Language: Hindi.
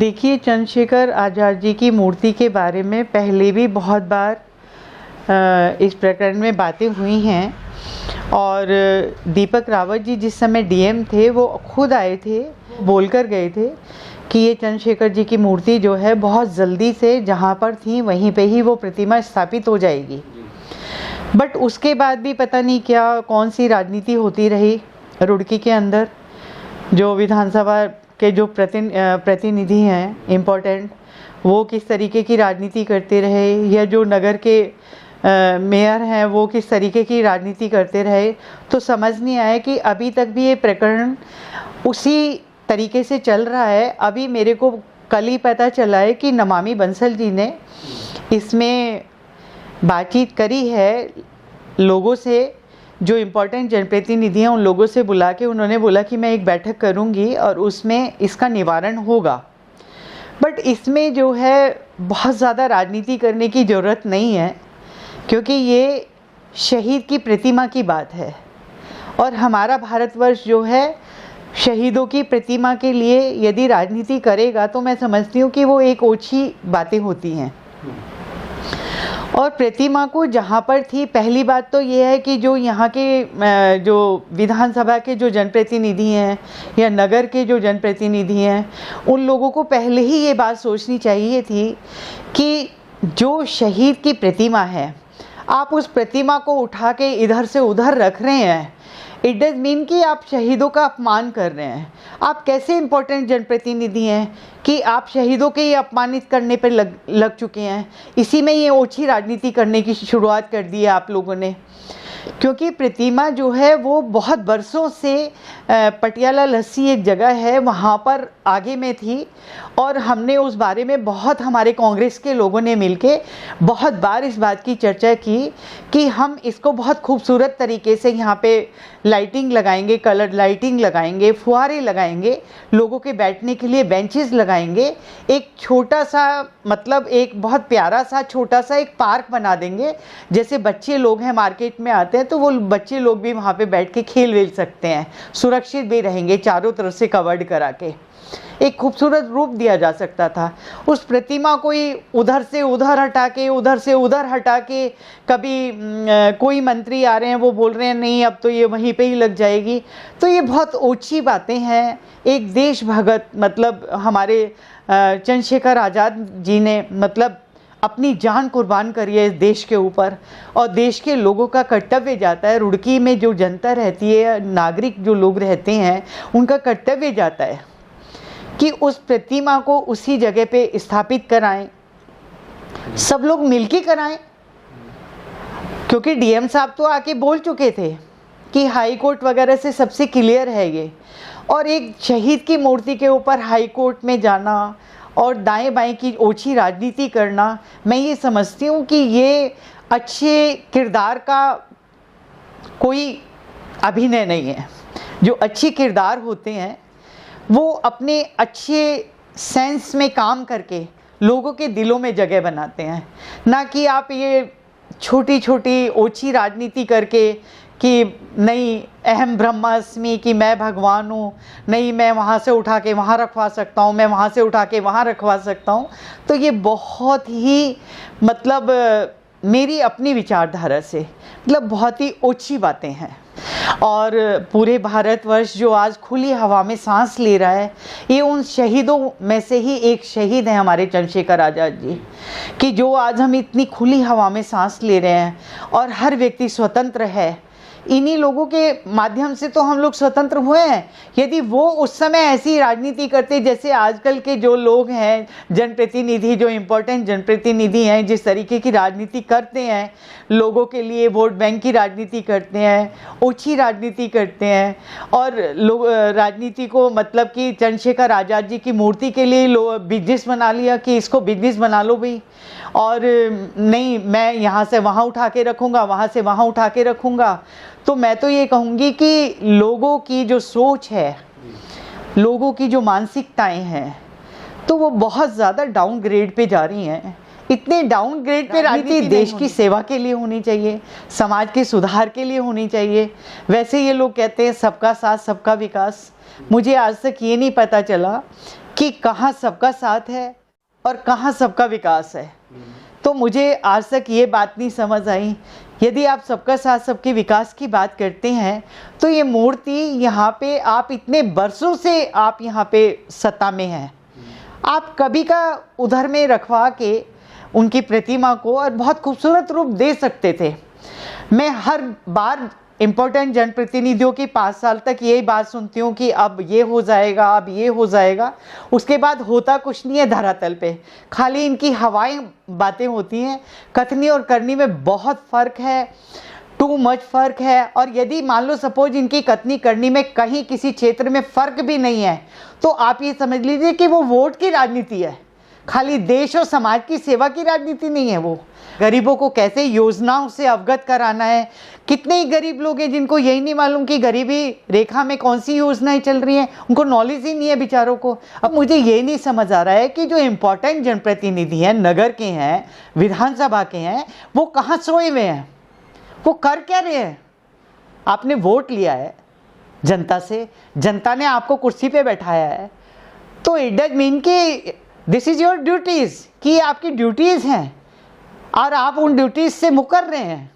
देखिए, चंद्रशेखर आज़ाद जी की मूर्ति के बारे में पहले भी बहुत बार इस प्रकरण में बातें हुई हैं और दीपक रावत जी जिस समय डीएम थे वो खुद आए थे, बोलकर गए थे कि ये चंद्रशेखर जी की मूर्ति जो है बहुत जल्दी से जहाँ पर थी वहीं पे ही वो प्रतिमा स्थापित हो जाएगी। बट उसके बाद भी पता नहीं क्या कौन सी राजनीति होती रही रुड़की के अंदर। जो विधानसभा के जो प्रतिनिधि हैं इम्पोर्टेंट, वो किस तरीके की राजनीति करते रहे, या जो नगर के मेयर हैं वो किस तरीके की राजनीति करते रहे, तो समझ नहीं आया कि अभी तक भी ये प्रकरण उसी तरीके से चल रहा है। अभी मेरे को कल ही पता चला है कि नमामि बंसल जी ने इसमें बातचीत करी है लोगों से, जो इम्पोर्टेंट जनप्रतिनिधि हैं उन लोगों से बुला के उन्होंने बोला कि मैं एक बैठक करूंगी और उसमें इसका निवारण होगा। बट इसमें जो है बहुत ज़्यादा राजनीति करने की ज़रूरत नहीं है, क्योंकि ये शहीद की प्रतिमा की बात है और हमारा भारतवर्ष जो है शहीदों की प्रतिमा के लिए यदि राजनीति करेगा तो मैं समझती हूँ कि वो एक ओछी बातें होती हैं। और प्रतिमा को जहाँ पर थी, पहली बात तो ये है कि जो यहाँ के जो विधानसभा के जो जनप्रतिनिधि हैं या नगर के जो जनप्रतिनिधि हैं, उन लोगों को पहले ही ये बात सोचनी चाहिए थी कि जो शहीद की प्रतिमा है, आप उस प्रतिमा को उठा के इधर से उधर रख रहे हैं, इट डज मीन कि आप शहीदों का अपमान कर रहे हैं। आप कैसे इम्पोर्टेंट जनप्रतिनिधि हैं कि आप शहीदों के ये अपमानित करने पर लग चुके हैं। इसी में ये ओछी राजनीति करने की शुरुआत कर दी है आप लोगों ने, क्योंकि प्रतिमा जो है वो बहुत बरसों से पटियाला लस्सी एक जगह है वहाँ पर आगे में थी और हमने उस बारे में बहुत, हमारे कांग्रेस के लोगों ने मिलके बहुत बार इस बात की चर्चा की कि हम इसको बहुत खूबसूरत तरीके से यहाँ पे लाइटिंग लगाएंगे, कलर लाइटिंग लगाएंगे, फुहारे लगाएंगे, लोगों के बैठने के लिए बेंचेस लगाएंगे, एक छोटा सा मतलब एक बहुत प्यारा सा छोटा सा एक पार्क बना देंगे। जैसे बच्चे लोग हैं मार्केट में आते हैं तो वो बच्चे लोग भी वहाँ पे बैठ के खेल वेल सकते हैं, सुरक्षित भी रहेंगे, चारों तरफ से कवर्ड करा के एक खूबसूरत रूप दिया जा सकता था। उस प्रतिमा को ही उधर से उधर हटा के, उधर से उधर हटा के, कभी कोई मंत्री आ रहे हैं वो बोल रहे हैं नहीं अब तो ये वहीं पे ही लग जाएगी। तो ये बहुत ओछी बातें हैं। एक देश भगत मतलब हमारे चंद्रशेखर आज़ाद जी ने मतलब अपनी जान कुर्बान करी है इस देश के ऊपर, और देश के लोगों का कर्तव्य जाता है, रुड़की में जो जनता रहती है, नागरिक जो लोग रहते हैं, उनका कर्तव्य जाता है कि उस प्रतिमा को उसी जगह पे स्थापित कराएं, सब लोग मिलके कराएं। क्योंकि डीएम साहब तो आके बोल चुके थे कि हाई कोर्ट वगैरह से सबसे क्लियर है ये, और एक शहीद की मूर्ति के ऊपर हाई कोर्ट में जाना और दाएं बाएं की ओछी राजनीति करना, मैं ये समझती हूँ कि ये अच्छे किरदार का कोई अभिनय नहीं है। जो अच्छे किरदार होते हैं वो अपने अच्छे सेंस में काम करके लोगों के दिलों में जगह बनाते हैं, ना कि आप ये छोटी छोटी ओछी राजनीति करके कि नहीं अहम ब्रह्मास्मि, कि मैं भगवान हूँ, नहीं मैं वहाँ से उठा के वहाँ रखवा सकता हूँ, मैं वहाँ से उठा के वहाँ रखवा सकता हूँ। तो ये बहुत ही मतलब मेरी अपनी विचारधारा से मतलब बहुत ही ओछी बातें हैं। और पूरे भारतवर्ष जो आज खुली हवा में सांस ले रहा है, ये उन शहीदों में से ही एक शहीद हैं हमारे चंद्रशेखर आज़ाद जी, कि जो आज हम इतनी खुली हवा में सांस ले रहे हैं और हर व्यक्ति स्वतंत्र है। इन्हीं लोगों के माध्यम से तो हम लोग स्वतंत्र हुए हैं। यदि वो उस समय ऐसी राजनीति करते जैसे आजकल के जो लोग हैं जनप्रतिनिधि, जो इम्पोर्टेंट जनप्रतिनिधि हैं, जिस तरीके की राजनीति करते हैं, लोगों के लिए वोट बैंक की राजनीति करते हैं, ओछी राजनीति करते हैं और लोग राजनीति को मतलब कि चंद्रशेखर आज़ाद जी की मूर्ति के लिए बिजनेस बना लिया कि इसको बिजनेस बना लो भाई, और नहीं मैं यहाँ से वहाँ उठा के रखूँगा, वहाँ से वहाँ उठा के रखूँगा। तो मैं तो ये कहूँगी कि लोगों की जो सोच है, लोगों की जो मानसिकताएं हैं, तो वो बहुत ज़्यादा डाउनग्रेड पे जा रही हैं। इतने डाउनग्रेड पे राजनीति देश की सेवा के लिए होनी चाहिए, समाज के सुधार के लिए होनी चाहिए। वैसे ये लोग कहते हैं सबका साथ सबका विकास। मुझे आज तक ये नहीं पता चला कि कहाँ सबका साथ है और कहाँ सबका विकास है। तो मुझे आज तक ये बात नहीं समझ आई, यदि आप सबका साथ सबके विकास की बात करते हैं तो ये मूर्ति यहाँ पे आप इतने बरसों से आप यहाँ पे सत्ता में हैं, आप कभी का उधर में रखवा के उनकी प्रतिमा को और बहुत खूबसूरत रूप दे सकते थे। मैं हर बार इम्पोर्टेंट जनप्रतिनिधियों की 5 साल तक यही बात सुनती हूँ कि अब ये हो जाएगा, अब ये हो जाएगा, उसके बाद होता कुछ नहीं है धरातल पे, खाली इनकी हवाएं बातें होती हैं। कथनी और करनी में बहुत फ़र्क है, टू मच फ़र्क है। और यदि मान लो सपोज इनकी कथनी करनी में कहीं किसी क्षेत्र में फ़र्क भी नहीं है तो आप ये समझ लीजिए कि वो वोट की राजनीति है, खाली देश और समाज की सेवा की राजनीति नहीं है। वो गरीबों को कैसे योजनाओं से अवगत कराना है, कितने ही गरीब लोग हैं जिनको यही नहीं मालूम कि गरीबी रेखा में कौन सी योजनाएं चल रही हैं, उनको नॉलेज ही नहीं है बेचारों को। अब मुझे ये नहीं समझ आ रहा है कि जो इम्पोर्टेंट जनप्रतिनिधि हैं, नगर के हैं, विधानसभा के हैं, वो कहाँ सोए हुए हैं, वो कर क्या रहे हैं। आपने वोट लिया है जनता से, जनता ने आपको कुर्सी पे बैठाया है, तो इट डज मीन कि दिस इज़ योर ड्यूटीज़, कि आपकी ड्यूटीज़ हैं और आप उन ड्यूटीज़ से मुकर रहे हैं।